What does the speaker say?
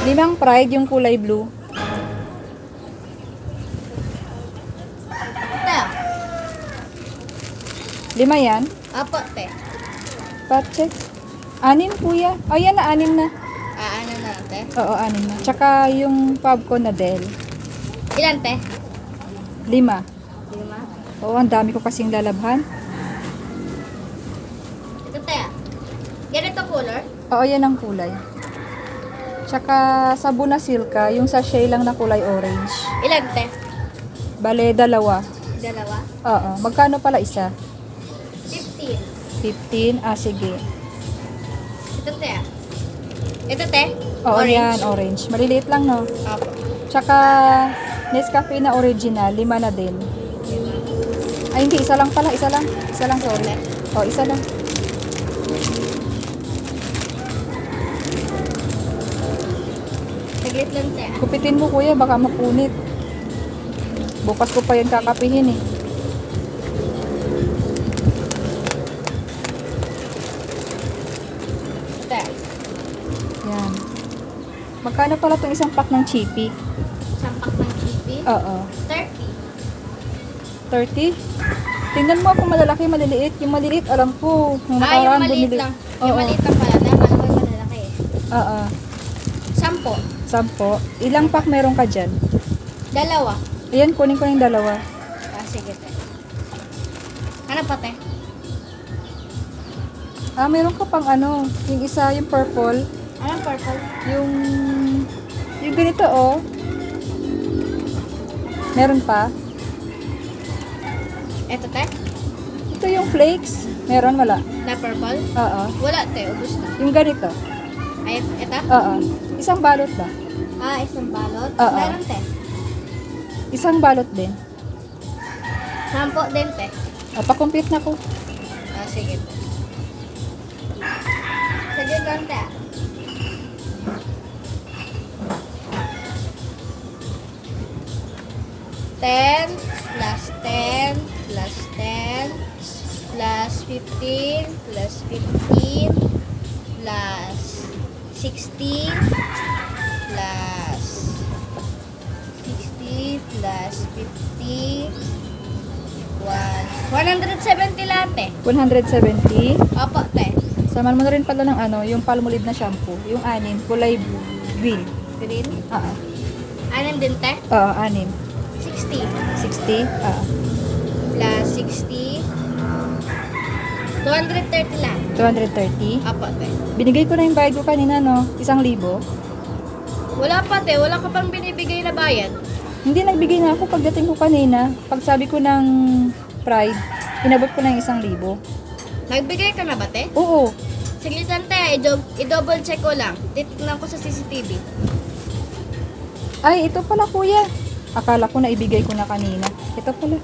5 Pride, yung kulay blue. Te. 5 yan. Apo, te. Patchex. 6 kuya. Oh, yan na, 6 na. Ano na lang, te? Oo, 6 na. Tsaka yung Fabcon na Del. Ilan, te? 5. 5. Oo, ang dami ko kasing lalabhan. Ito, te. Ganito color? Oo, yan ang kulay. Tsaka sabon na silka, yung sachet lang na kulay orange. Ilan, te? Bale, 2. Dalawa? Oo. Magkano pala isa? 15. 15. Ah, sige. Ito, te. Ito, te? Oo, Orange? yan, orange. Maliliit lang, no? Apo. Tsaka Nescafe na original, 5 na din. Ay, hindi. Isa lang pala. Isa lang. Isa lang, sorry. Oh, isa lang. Saglit lang, te. Kupitin mo, kuya. Baka mapunit. Bukas ko pa yan kakapihin, eh. Te. Yan. Magkano pala itong isang pack ng chippy? Sampak ng chippy? Oo. 30. 30? Tingnan mo kung malalaki, maliliit. Yung maliliit, alam ko. Yung Yung nakaraan, maliit bumili. lang. Yung Oo. maliit lang pala. Naman ko yung malalaki eh. Oo. 10. 10. Ilang pack meron ka dyan? 2. Ayan, kunin ko yung 2. Sige, te. Ano pa, te? Ah, meron ka pang ano. Yung isa, yung purple. Anong purple? Yung ganito, oh. Meron pa. Ito, te? Ito yung flakes. Meron, wala. Na purple? Oo. Wala, te. Ubus na. Yung ganito. Ay, ito? Oo. Isang balot ba? Isang balot? Oo. Meron, te. Isang balot din. 10 din, te. O, pakumpit na ko. Sige, te. Sige lang, te. Ten plus 10 plus 10 plus 15 plus 15 plus 60 plus 60 plus 50 170 lahat eh. 170. Opo, te. Saman mo na rin pala ng ano, yung Palmolive na shampoo. Yung 6, kulay green. Green. Oo. Anong din, te? Oo, 6. 60 60. Oo. plus 60 230 lang. 230. Opo, te. Binigay ko na yung bayad ko kanina, no? 1,000. Wala pa, te. Wala ka pang binibigay na bayad. Hindi, nagbigay na ako pagdating ko kanina. Pag sabi ko ng Pride, inabot ko na yung 1,000. Nagbigay ka na ba, te? Oo. Sige lang, te. I-double check ko lang. Titignan ko sa CCTV. Ay, ito pala kuya. Akala ko na ibigay ko na kanina. Ito pala.